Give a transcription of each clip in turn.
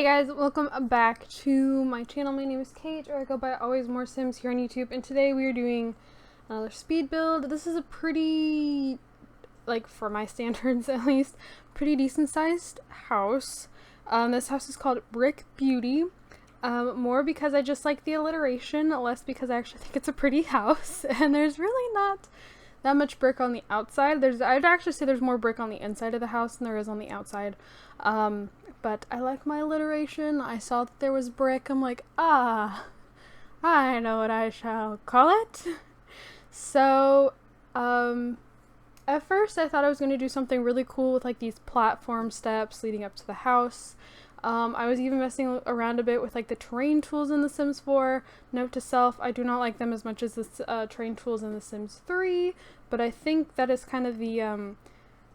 guys, welcome back to my channel. My name is Kate, or I go by AlwaysMoreSims here on YouTube, and today we are doing another speed build. This is a pretty, like for my standards at least, pretty decent sized house. This house is called Brick Beauty. More because I just like the alliteration, less because I actually think it's a pretty house, and there's really not that much brick on the outside. I'd actually say there's more brick on the inside of the house than there is on the outside. But I like my alliteration. I saw that there was brick. I'm like, I know what I shall call it. So, at first I thought I was going to do something really cool with like these platform steps leading up to the house. I was even messing around a bit with like the terrain tools in The Sims 4. Note to self, I do not like them as much as the terrain tools in The Sims 3, but I think that is kind of the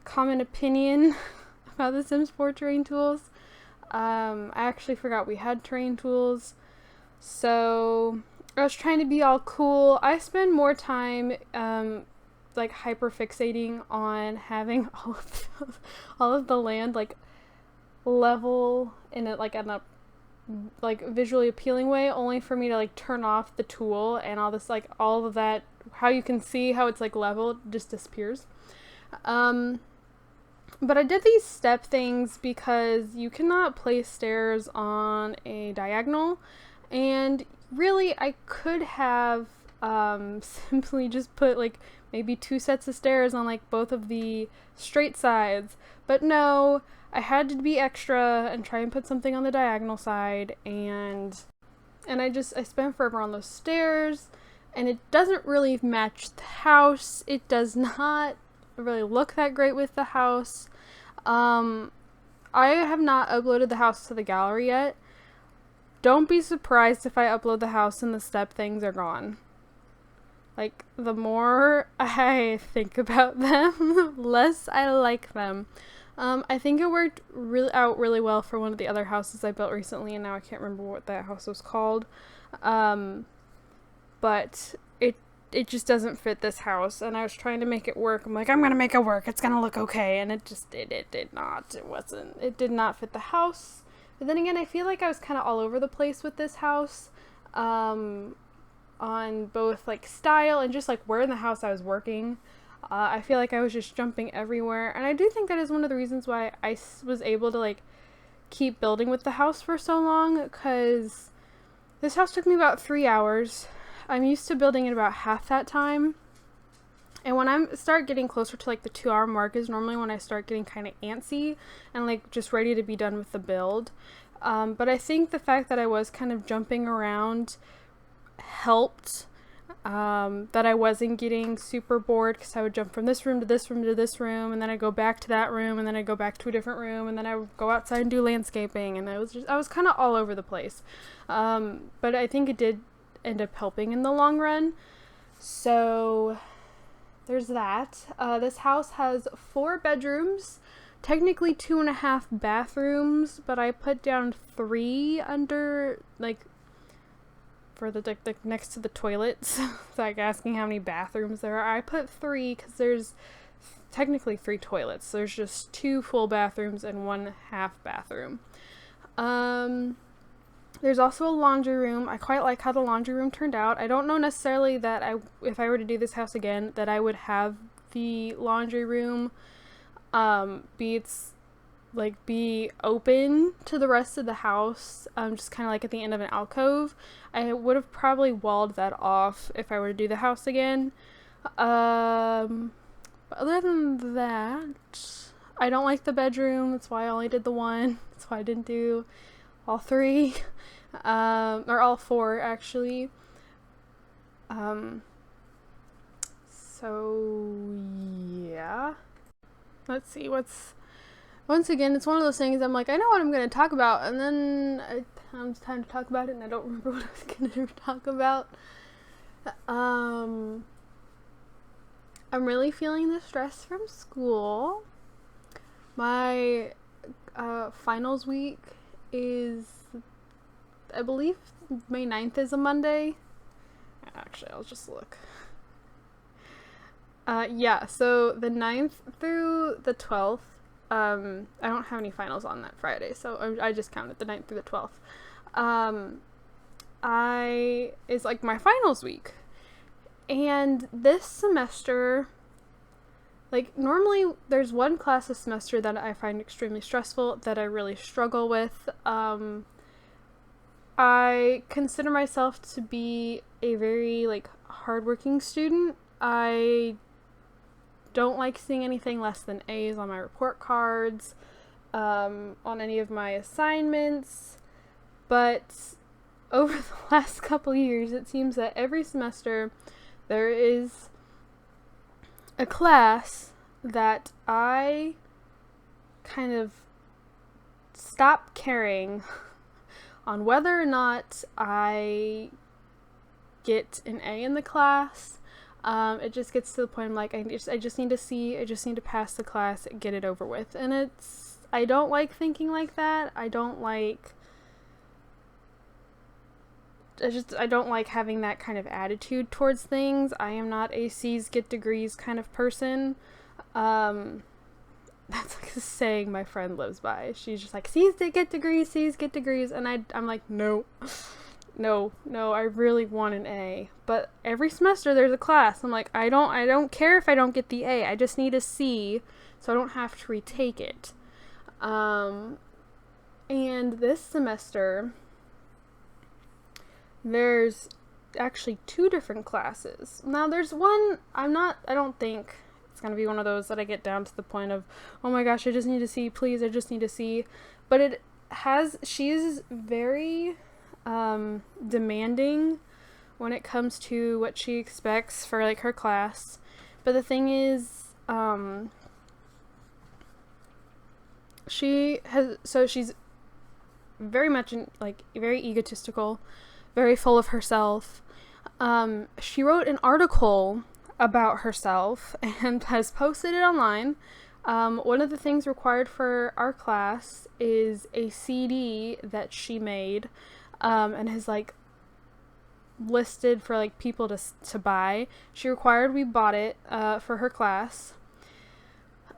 common opinion about The Sims 4 terrain tools. I actually forgot we had terrain tools, so I was trying to be all cool. I spend more time like hyper fixating on having all of the land like level in it like in a like visually appealing way, only for me to like turn off the tool and all this like all of that, how you can see how it's like level just disappears. But I did these step things because you cannot place stairs on a diagonal, and really I could have simply just put like maybe 2 sets of stairs on like both of the straight sides, but no, I had to be extra and try and put something on the diagonal side, and I spent forever on those stairs, and it doesn't really match the house. It does not really look that great with the house. I have not uploaded the house to the gallery yet. Don't be surprised if I upload the house and the step things are gone. Like, the more I think about them, the less I like them. I think it worked out really well for one of the other houses I built recently, and now I can't remember what that house was called. But it just doesn't fit this house, and I was trying to make it work. I'm like, I'm gonna make it work. It's gonna look okay, and it did not. It did not fit the house. But then again, I feel like I was kind of all over the place with this house, on both like style and just like where in the house I was working. I feel like I was just jumping everywhere, and I do think that is one of the reasons why I was able to like keep building with the house for so long, because this house took me about 3 hours. I'm used to building in about half that time, and when I start getting closer to like the 2-hour mark is normally when I start getting kind of antsy and like just ready to be done with the build. But I think the fact that I was kind of jumping around helped, that I wasn't getting super bored, because I would jump from this room to this room to this room, and then I'd go back to that room, and then I'd go back to a different room, and then I would go outside and do landscaping, and I was kind of all over the place. But I think it did end up helping in the long run. So there's that. This house has 4 bedrooms, technically 2.5 bathrooms, but I put down 3 under like for the next to the toilets. It's like asking how many bathrooms there are. I put 3 because there's technically 3 toilets. There's just 2 full bathrooms and 1 half bathroom. There's also a laundry room. I quite like how the laundry room turned out. I don't know necessarily that if I were to do this house again, that I would have the laundry room be open to the rest of the house, just kind of like at the end of an alcove. I would have probably walled that off if I were to do the house again. But other than that, I don't like the bedroom. That's why I only did the 1. That's why I didn't do all 3, or all 4 actually. So yeah, let's see once again, it's one of those things I'm like, I know what I'm going to talk about, and then it comes time to talk about it, and I don't remember what I was going to talk about. I'm really feeling the stress from school. My finals week is, I believe, May 9th is a Monday. Actually, I'll just look. Yeah, so the 9th through the 12th I don't have any finals on that Friday, so I just counted the 9th through the 12th. It's like my finals week. And this semester, like, normally there's one class a semester that I find extremely stressful, that I really struggle with. I consider myself to be a very, like, hardworking student. I don't like seeing anything less than A's on my report cards, on any of my assignments, but over the last couple years, it seems that every semester there is a class that I kind of stop caring on whether or not I get an A in the class. It just gets to the point I'm like, I just need to see, I just need to pass the class, get it over with. And I don't like thinking like that. I don't like having that kind of attitude towards things. I am not a C's get degrees kind of person. That's like a saying my friend lives by. She's just like, C's get degrees, C's get degrees. And I'm like, no, I really want an A. But every semester there's a class. I'm like, I don't care if I don't get the A. I just need a C so I don't have to retake it. And this semester there's actually 2 different classes. Now there's one, I don't think it's going to be one of those that I get down to the point of, oh my gosh, I just need to see, please, I just need to see. But she's very demanding when it comes to what she expects for, like, her class. But the thing is, she's very much very egotistical, very full of herself. She wrote an article about herself and has posted it online. One of the things required for our class is a CD that she made, and has, like, listed for, like, people to buy. She required we bought it for her class.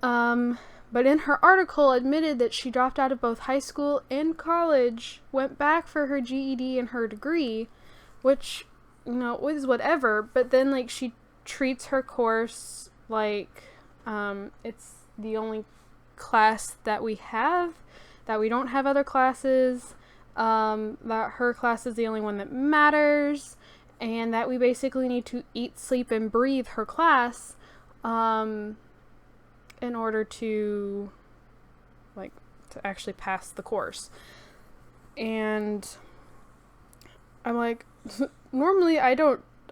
But in her article admitted that she dropped out of both high school and college, went back for her GED and her degree, which, is whatever, but then, like, she treats her course like it's the only class that we have, that we don't have other classes, that her class is the only one that matters, and that we basically need to eat, sleep, and breathe her class in order to, like, to actually pass the course. And I'm like, normally I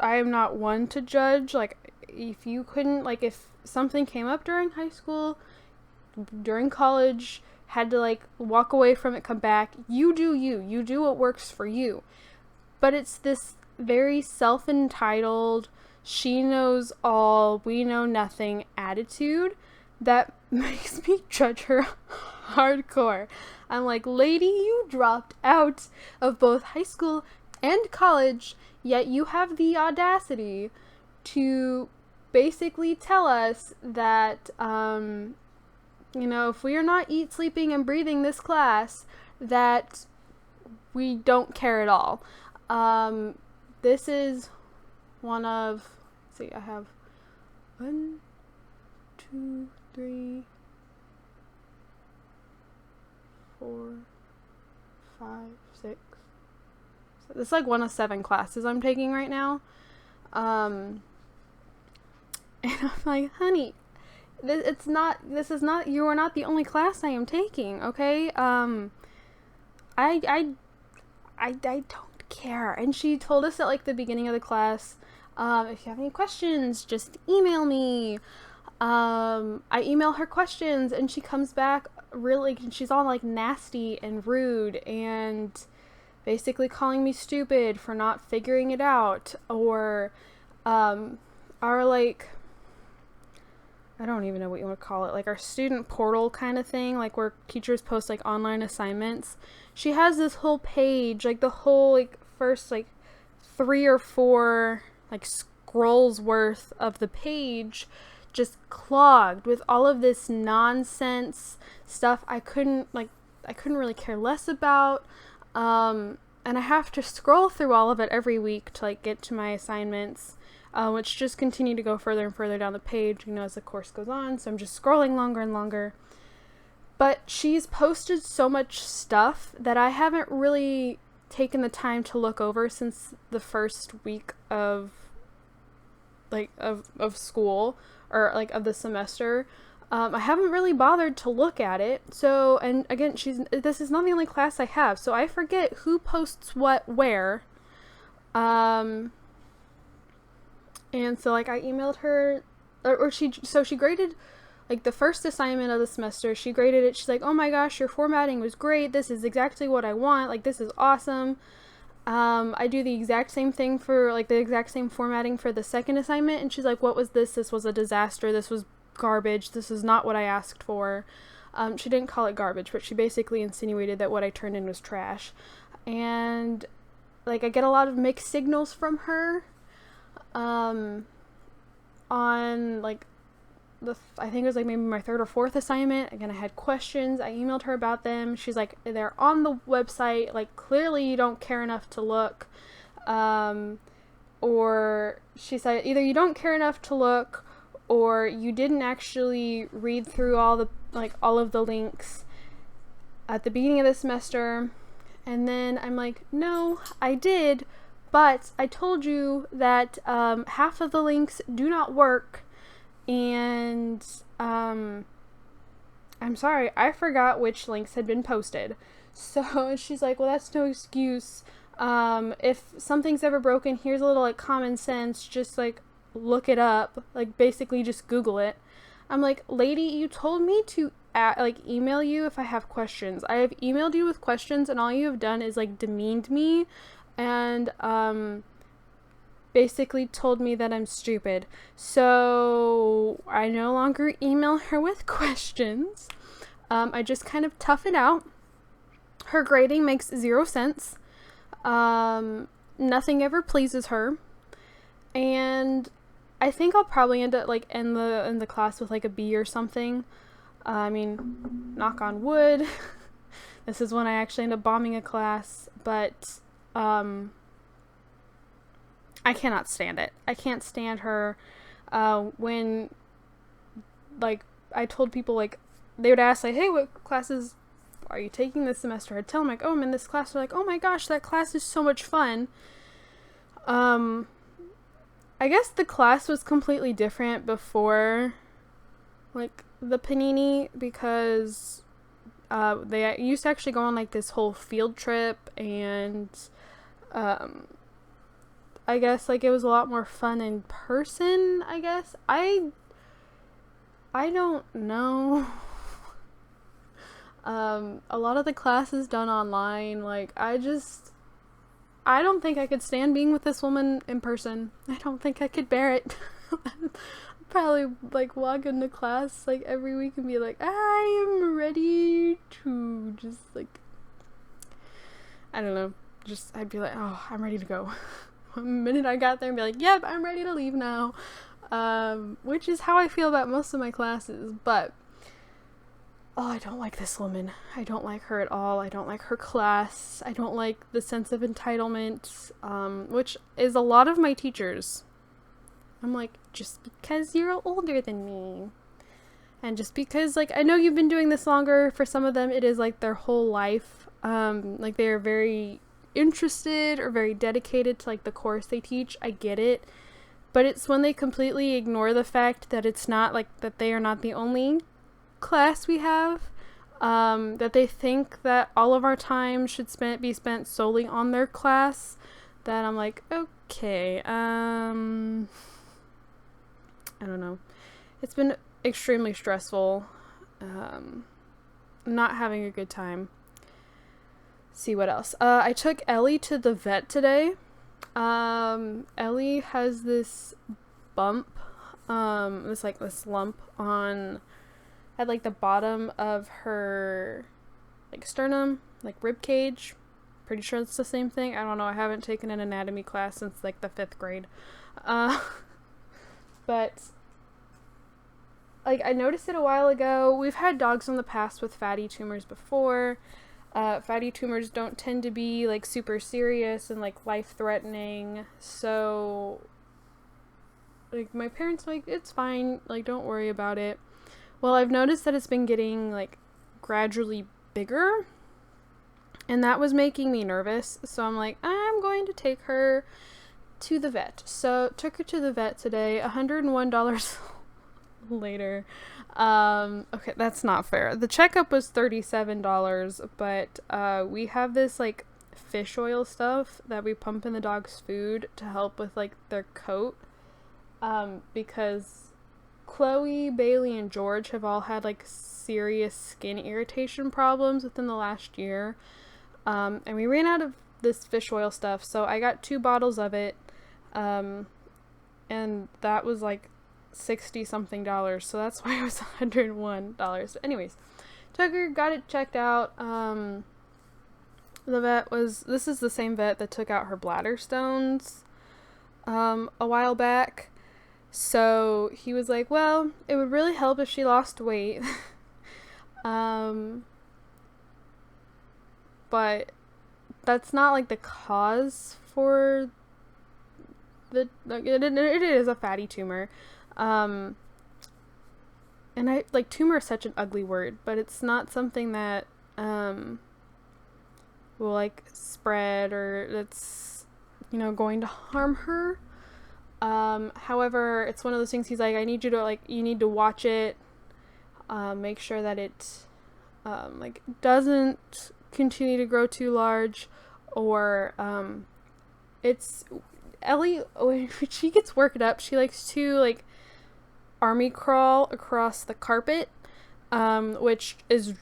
am not one to judge. Like, if you couldn't, like, if something came up during high school, during college, had to, like, walk away from it, come back, you do what works for you. But it's this very self-entitled, she knows all, we know nothing attitude that makes me judge her hardcore. I'm like, lady, you dropped out of both high school and college, yet you have the audacity to basically tell us that, if we are not eat, sleeping, and breathing this class, that we don't care at all. This is one of, I have 1, 2, 3, 4, 5, 6. So this is like one of 7 classes I'm taking right now. And I'm like, honey, you are not the only class I am taking, okay? I don't care. And she told us at, like, the beginning of the class, if you have any questions, just email me. I email her questions, and she comes back really, she's all, like, nasty and rude, and basically calling me stupid for not figuring it out, or, our, like, I don't even know what you want to call it, like, our student portal kind of thing, like, where teachers post, like, online assignments. She has this whole page, like, the whole, like, first, like, 3 or 4, like, scrolls worth of the page just clogged with all of this nonsense stuff I couldn't really care less about. And I have to scroll through all of it every week to like get to my assignments, which just continue to go further and further down the page, as the course goes on. So I'm just scrolling longer and longer. But she's posted so much stuff that I haven't really taken the time to look over since the first week of school, or like of the semester. I haven't really bothered to look at it. So, and again, this is not the only class I have, so I forget who posts what where. And so like I emailed her, or she graded like the first assignment of the semester. She graded it. She's like, "Oh my gosh, your formatting was great. This is exactly what I want. Like, this is awesome." I do the exact same thing for like the exact same formatting for the second assignment. And she's like, "What was this? This was a disaster. This was garbage. This is not what I asked for." She didn't call it garbage, but she basically insinuated that what I turned in was trash. And like, I get a lot of mixed signals from her, on like I think it was like maybe my third or fourth assignment. Again, I had questions. I emailed her about them. She's like, "They're on the website. Like, clearly you don't care enough to look." Or she said, either you don't care enough to look, or you didn't actually read through all of the links at the beginning of the semester. And then I'm like, "No, I did, but I told you that half of the links do not work. And I'm sorry, I forgot which links had been posted." So she's like, "Well, that's no excuse. If something's ever broken, here's a little like common sense. Just like look it up. Like, basically just Google it." I'm like, "Lady, you told me to email you if I have questions. I have emailed you with questions, and all you have done is like demeaned me and basically told me that I'm stupid." So I no longer email her with questions. I just kind of tough it out. Her grading makes 0 sense. Nothing ever pleases her. And I think I'll probably end up like in the class with like a B or something. I mean, knock on wood. This is when I actually end up bombing a class, but I cannot stand it. I can't stand her. When, like, I told people, like, they would ask, like, "Hey, what classes are you taking this semester?" I'd tell them, like, "Oh, I'm in this class." They're like, "Oh my gosh, that class is so much fun." I guess the class was completely different before, like, the panini, because they used to actually go on, like, this whole field trip, and I guess, like, it was a lot more fun in person, I guess. I don't know. A lot of the classes done online, like, I don't think I could stand being with this woman in person. I don't think I could bear it. I'd probably, like, walk into class, like, every week and be like, "I am ready to just, like," I don't know. I'd be like, "Oh, I'm ready to go." The minute I got there and be like, "Yep, I'm ready to leave now." Which is how I feel about most of my classes. But, oh, I don't like this woman. I don't like her at all. I don't like her class. I don't like the sense of entitlement, which is a lot of my teachers. I'm like, just because you're older than me, and just because, like, I know you've been doing this longer. For some of them, it is like their whole life. Like, they are very interested or very dedicated to like the course they teach. I get it, but it's when they completely ignore the fact that it's not like that they are not the only class we have, that they think that all of our time should be spent solely on their class. That I'm like, okay, I don't know. It's been extremely stressful. Not having a good time. See what else. I took Ellie to the vet today. Ellie has this bump, this lump at like the bottom of her like sternum, like rib cage. Pretty sure it's the same thing. I don't know. I haven't taken an anatomy class since like the 5th grade. But like, I noticed it a while ago. We've had dogs in the past with fatty tumors before. Fatty tumors don't tend to be, like, super serious and, like, life-threatening. So, like, my parents were like, it's fine. Like, don't worry about it. Well, I've noticed that it's been getting, like, gradually bigger. And that was making me nervous. So I'm like, I'm going to take her to the vet. So took her to the vet today. $101 later. Okay, that's not fair. The checkup was $37, but we have this like fish oil stuff that we pump in the dog's food to help with like their coat. Because Chloe, Bailey, and George have all had like serious skin irritation problems within the last year. And we ran out of this fish oil stuff, so I got 2 bottles of it. And that was like $60 something, so that's why it was $101. So anyways, took her, got it checked out. The vet this is the same vet that took out her bladder stones a while back. So he was like, well, it would really help if she lost weight. But that's not like the cause for it is a fatty tumor. And I like tumor is such an ugly word, but it's not something that will like spread or that's going to harm her. However, it's one of those things he's like, I need you to you need to watch it, make sure that it doesn't continue to grow too large, or it's Ellie, when she gets worked up, she likes to army crawl across the carpet, which is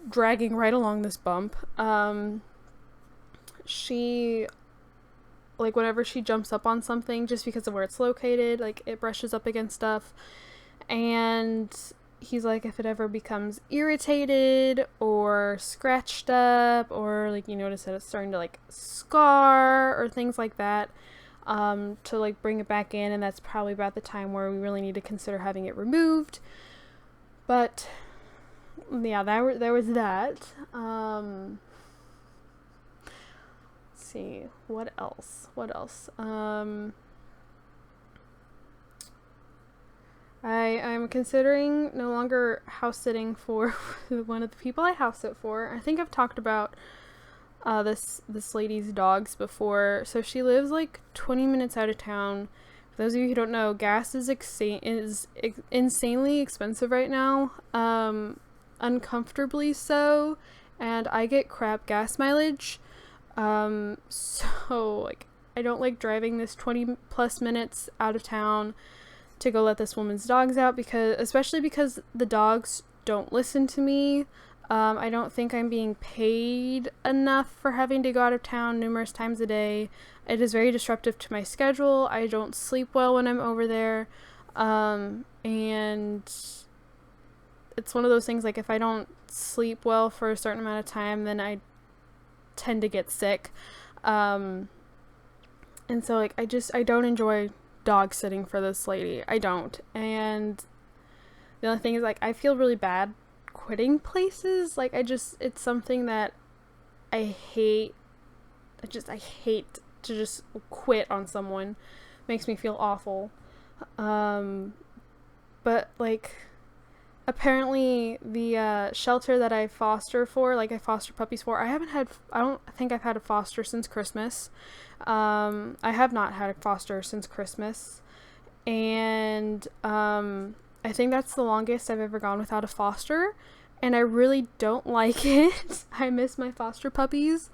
dragging right along this bump. She whenever she jumps up on something, just because of where it's located, it brushes up against stuff. And he's like, if it ever becomes irritated or scratched up, or you notice that it's starting to scar or things like that, to bring it back in, and that's probably about the time where we really need to consider having it removed. But yeah, there was that. Let's see, what else? I'm considering no longer house sitting for one of the people I house sit for. I think I've talked about this lady's dogs before. So she lives 20 minutes out of town. For those of you who don't know, gas is insanely expensive right now, uncomfortably so, and I get crap gas mileage. So I don't like driving this 20 plus minutes out of town to go let this woman's dogs out, especially because the dogs don't listen to me. I don't think I'm being paid enough for having to go out of town numerous times a day. It is very disruptive to my schedule. I don't sleep well when I'm over there. And it's one of those things, if I don't sleep well for a certain amount of time, then I tend to get sick. And so I don't enjoy dog sitting for this lady. I don't. And the other thing is I feel really bad quitting places. It's something that I hate. I hate to just quit on someone. Makes me feel awful. But apparently the shelter that I foster for, I foster puppies for, I don't think I've had a foster since Christmas. I have not had a foster since Christmas, and I think that's the longest I've ever gone without a foster, and I really don't like it. I miss my foster puppies.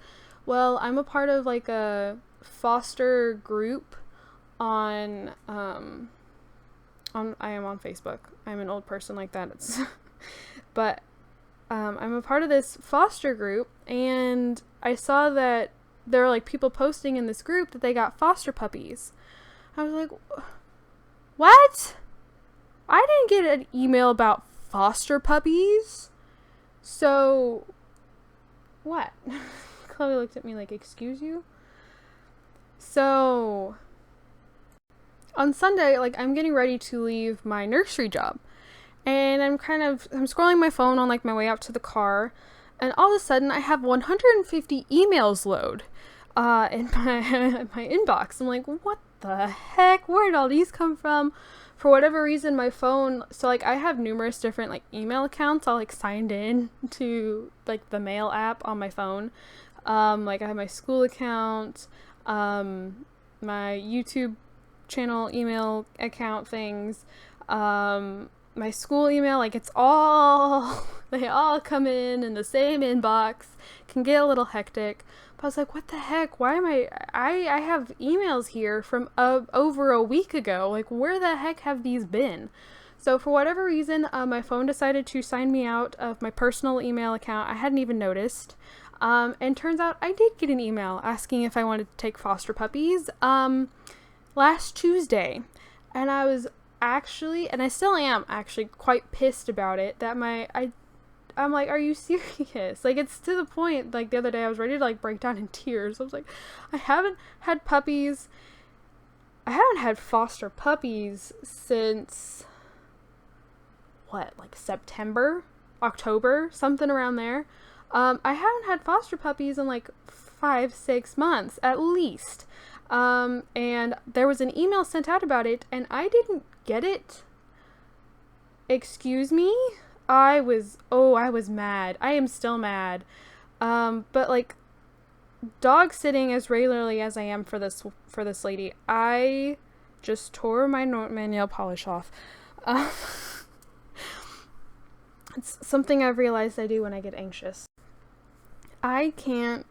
Well, I'm a part of a foster group on I am on Facebook. I'm an old person like that. But I'm a part of this foster group, and I saw that there are people posting in this group that they got foster puppies. I was like, what? I didn't get an email about foster puppies. So what? Chloe looked at me excuse you? So on Sunday, I'm getting ready to leave my nursery job. and I'm scrolling my phone on like my way out to the car, and all of a sudden I have 150 emails load in my inbox. I'm like, what the heck? Where did all these come from? For whatever reason, my phone, so like I have numerous different like email accounts all like signed in to like the mail app on my phone. Like I have my school account, my YouTube channel email account things, my school email, like it's all, they all come in the same inbox. Can get a little hectic. But I was like, what the heck? Why am I have emails here from over a week ago. Like, where the heck have these been? So for whatever reason, my phone decided to sign me out of my personal email account. I hadn't even noticed. And turns out I did get an email asking if I wanted to take foster puppies last Tuesday. And I was actually, and I still am actually quite pissed about it, that I'm like, are you serious? Like, it's to the point, like, the other day I was ready to, like, break down in tears. I was like, I haven't had foster puppies since, what, like, September? October? Something around there. I haven't had foster puppies in, like, 5-6 months, at least. And there was an email sent out about it, and I didn't get it. Excuse me? I was mad. I am still mad. But like, dog sitting as regularly as I am for this lady, I just tore my nail polish off. It's something I've realized I do when I get anxious. I can't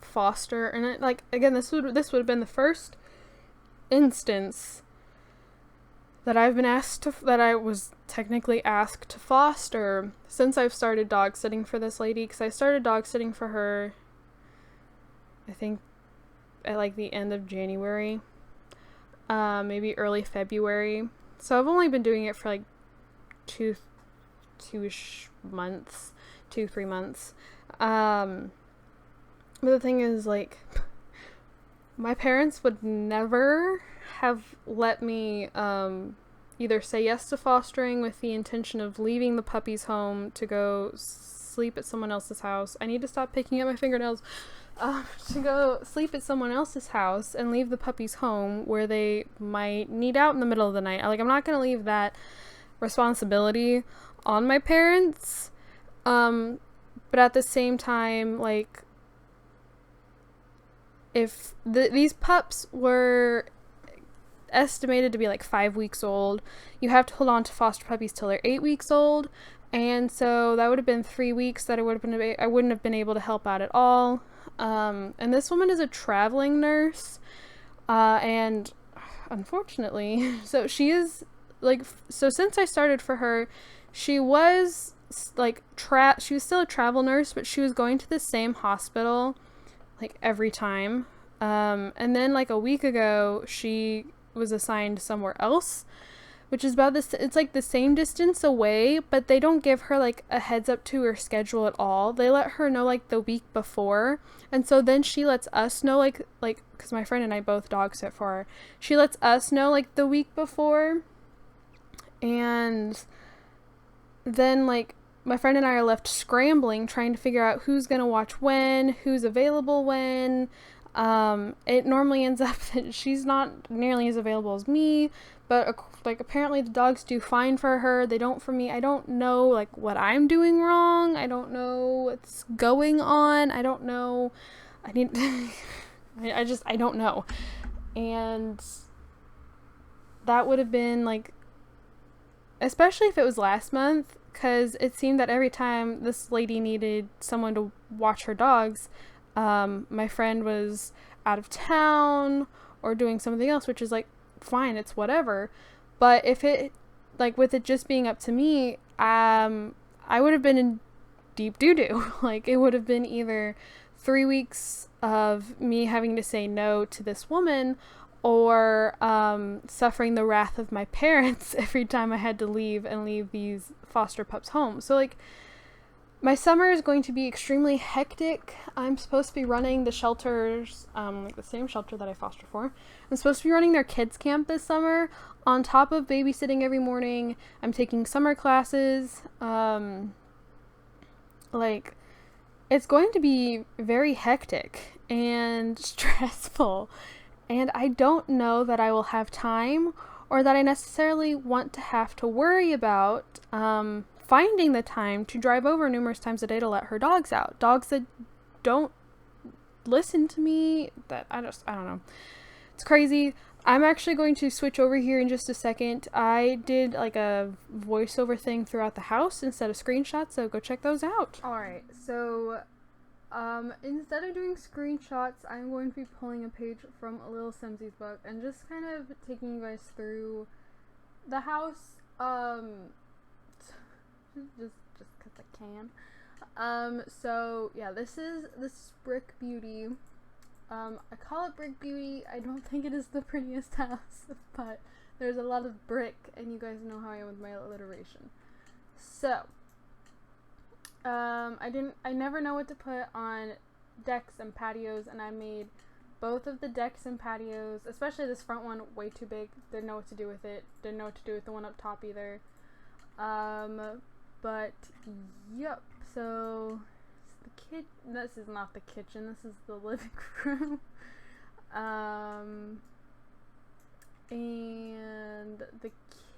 foster, and like, again, this would have been the first instance that I was technically asked to foster since I've started dog sitting for this lady, because I started dog sitting for her, I think, at like the end of January, maybe early February. So I've only been doing it for like 3 months. But the thing is, like, my parents would never have let me either say yes to fostering with the intention of leaving the puppies home to go sleep at someone else's house. I need to stop picking at my fingernails. To go sleep at someone else's house and leave the puppies home where they might need out in the middle of the night. Like, I'm not going to leave that responsibility on my parents. But at the same time, like, if these pups were estimated to be like 5 weeks old, you have to hold on to foster puppies till they're 8 weeks old, and so that would have been 3 weeks that I wouldn't have been able to help out at all. And this woman is a traveling nurse, and unfortunately, so she is like, so since I started for her, she was like she was still a travel nurse, but she was going to the same hospital like every time. And then like a week ago, she was assigned somewhere else, which is about this, it's like the same distance away, but they don't give her like a heads up to her schedule at all. They let her know like the week before, and so then she lets us know like because my friend and I both dog sit for her, she lets us know like the week before, and then like my friend and I are left scrambling trying to figure out who's gonna watch when, who's available when. It normally ends up that she's not nearly as available as me, but like apparently the dogs do fine for her, they don't for me. I don't know like what I'm doing wrong. I don't know what's going on. I don't know. I need I don't know. And that would have been like, especially if it was last month, because it seemed that every time this lady needed someone to watch her dogs, my friend was out of town or doing something else, which is like fine, it's whatever. But if it, like, with it just being up to me, I would have been in deep doo-doo. Like, it would have been either 3 weeks of me having to say no to this woman, or suffering the wrath of my parents every time I had to leave these foster pups home. So like, My summer is going to be extremely hectic. I'm supposed to be running the shelters, like the same shelter that I foster for. I'm supposed to be running their kids camp this summer. On top of babysitting every morning, I'm taking summer classes. Like, it's going to be very hectic and stressful. And I don't know that I will have time or that I necessarily want to have to worry about finding the time to drive over numerous times a day to let her dogs out. Dogs that don't listen to me, that I don't know. It's crazy. I'm actually going to switch over here in just a second. I did like a voiceover thing throughout the house instead of screenshots, so go check those out. Alright, so instead of doing screenshots, I'm going to be pulling a page from AlwaysMoreSims' book and just kind of taking you guys through the house. Just because I can. So yeah, this is Brick Beauty. I call it Brick Beauty. I don't think it is the prettiest house, but there's a lot of brick, and you guys know how I am with my alliteration. So, I never know what to put on decks and patios, and I made both of the decks and patios, especially this front one, way too big. Didn't know what to do with it. Didn't know what to do with the one up top either. But, yep, so, this is not the kitchen, this is the living room, and the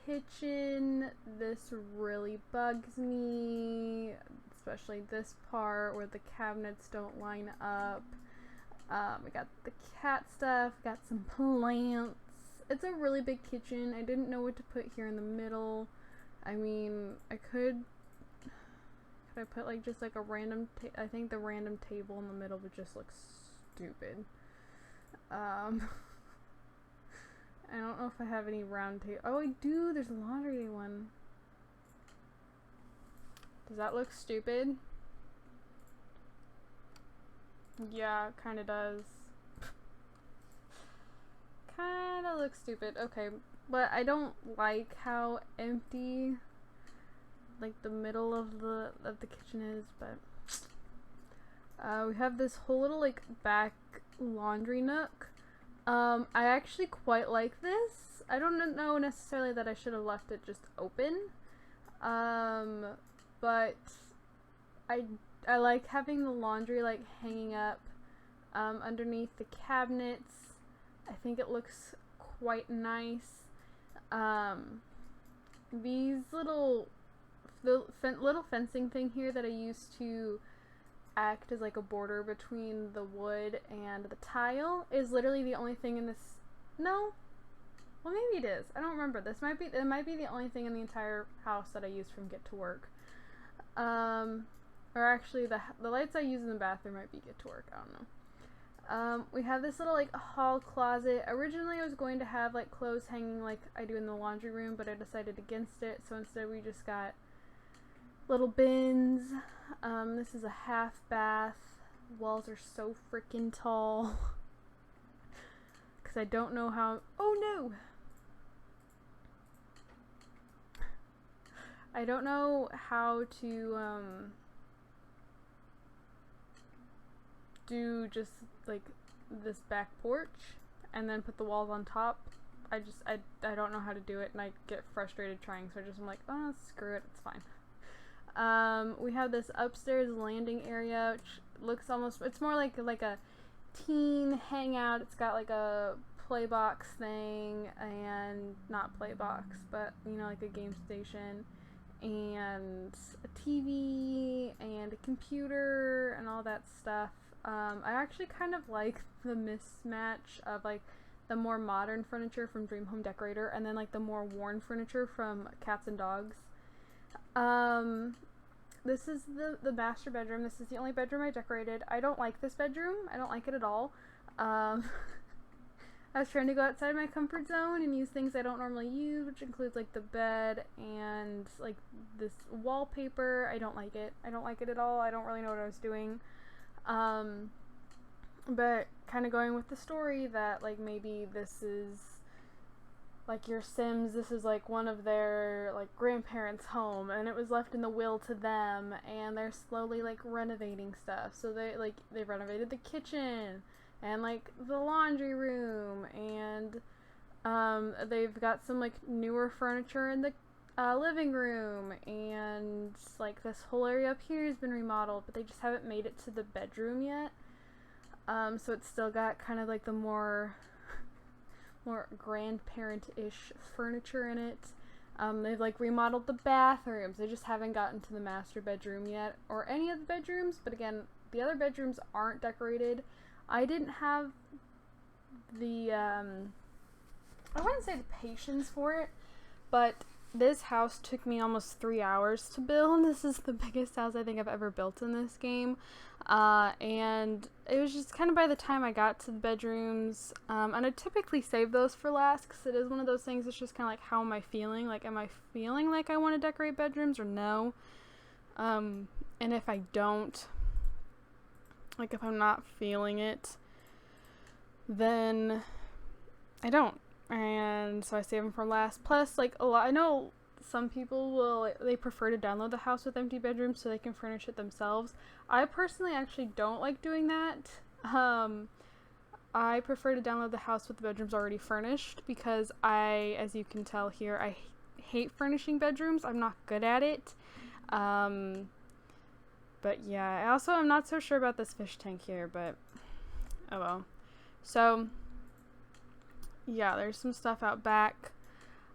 kitchen, this really bugs me, especially this part where the cabinets don't line up. We got the cat stuff, got some plants. It's a really big kitchen. I didn't know what to put here in the middle. I mean, could I put like just like a random I think the random table in the middle would just look stupid. I don't know if I have any round table. Oh, I do. There's a laundry one. Does that look stupid? Yeah, it kind of does. Kind of looks stupid. Okay, but I don't like how empty like the middle of the kitchen is, but we have this whole little like back laundry nook. I actually quite like this. I don't know necessarily that I should have left it just open, but I like having the laundry like hanging up underneath the cabinets. I think it looks quite nice. These little fencing thing here that I used to act as like a border between the wood and the tile is literally the only thing in this. No, well maybe it is. I don't remember. It might be the only thing in the entire house that I use from Get to Work. Or actually the lights I use in the bathroom might be Get to Work. I don't know. We have this little like hall closet. Originally I was going to have like clothes hanging like I do in the laundry room, but I decided against it, so instead we just got little bins. This is a half bath. Walls are so freaking tall. Because I don't know how. Oh no! I don't know how to do just like this back porch and then put the walls on top. I don't know how to do it, and I get frustrated trying, so I'm like, oh, screw it, it's fine. We have this upstairs landing area, which looks it's more like a teen hangout. It's got like a play box thing, and not play box, but you know, like a game station, and a TV, and a computer, and all that stuff. I actually kind of like the mismatch of like the more modern furniture from Dream Home Decorator and then like the more worn furniture from Cats and Dogs. This is the master bedroom. This is the only bedroom I decorated. I don't like this bedroom. I don't like it at all. I was trying to go outside my comfort zone and use things I don't normally use, which includes like the bed and like this wallpaper. I don't like it. I don't like it at all. I don't really know what I was doing. But kind of going with the story that like maybe this is like your Sims, this is like one of their like grandparents' home, and it was left in the will to them, and they're slowly like renovating stuff. So they renovated the kitchen and like the laundry room, and they've got some like newer furniture in the living room, and like this whole area up here has been remodeled, but they just haven't made it to the bedroom yet. So it's still got kind of like the more grandparent-ish furniture in it. They've like remodeled the bathrooms. They just haven't gotten to the master bedroom yet, or any of the bedrooms, but again, the other bedrooms aren't decorated. I didn't have the, I wouldn't say the patience for it, but this house took me almost 3 hours to build. This is the biggest house I think I've ever built in this game. And it was just kind of by the time I got to the bedrooms, and I typically save those for last because it is one of those things that's just kind of like, how am I feeling? Like, am I feeling like I want to decorate bedrooms or no? And if I don't, like if I'm not feeling it, then I don't. And so I save them for last. Plus, like I know some people they prefer to download the house with empty bedrooms so they can furnish it themselves. I personally actually don't like doing that. I prefer to download the house with the bedrooms already furnished because as you can tell here, I hate furnishing bedrooms. I'm not good at it. But yeah, I'm not so sure about this fish tank here, but oh well. So yeah, there's some stuff out back.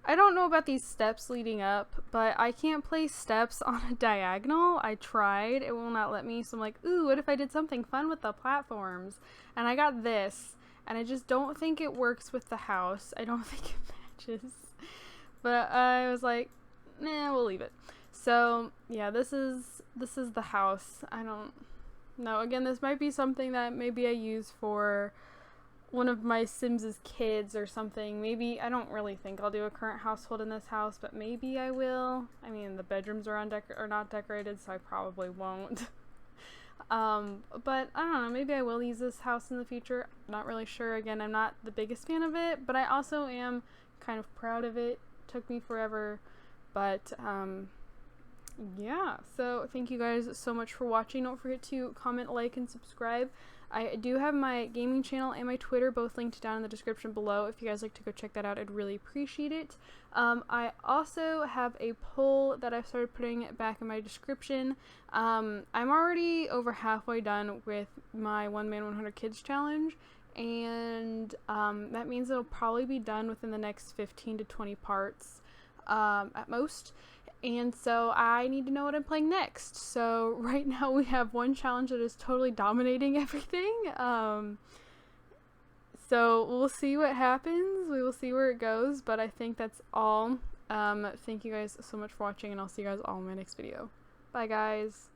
I don't know about these steps leading up, but I can't place steps on a diagonal. I tried. It will not let me. So I'm like, ooh, what if I did something fun with the platforms? And I got this, and I just don't think it works with the house. I don't think it matches. But I was like, nah, we'll leave it. So yeah, this is the house. I don't know. Again, this might be something that maybe I use for one of my Sims' kids or something. Maybe, I don't really think I'll do a current household in this house, but maybe I will. I mean, the bedrooms are not decorated, so I probably won't. But I don't know, maybe I will use this house in the future. Not really sure. Again, I'm not the biggest fan of it, but I also am kind of proud of it. Took me forever, but yeah, so thank you guys so much for watching. Don't forget to comment, like, and subscribe. I do have my gaming channel and my Twitter both linked down in the description below. If you guys like to go check that out, I'd really appreciate it. I also have a poll that I've started putting back in my description. I'm already over halfway done with my 1 Man 100 Kids challenge, and that means it'll probably be done within the next 15 to 20 parts at most. And so I need to know what I'm playing next. So right now we have one challenge that is totally dominating everything. So we'll see what happens. We will see where it goes. But I think that's all. Thank you guys so much for watching, and I'll see you guys all in my next video. Bye, guys.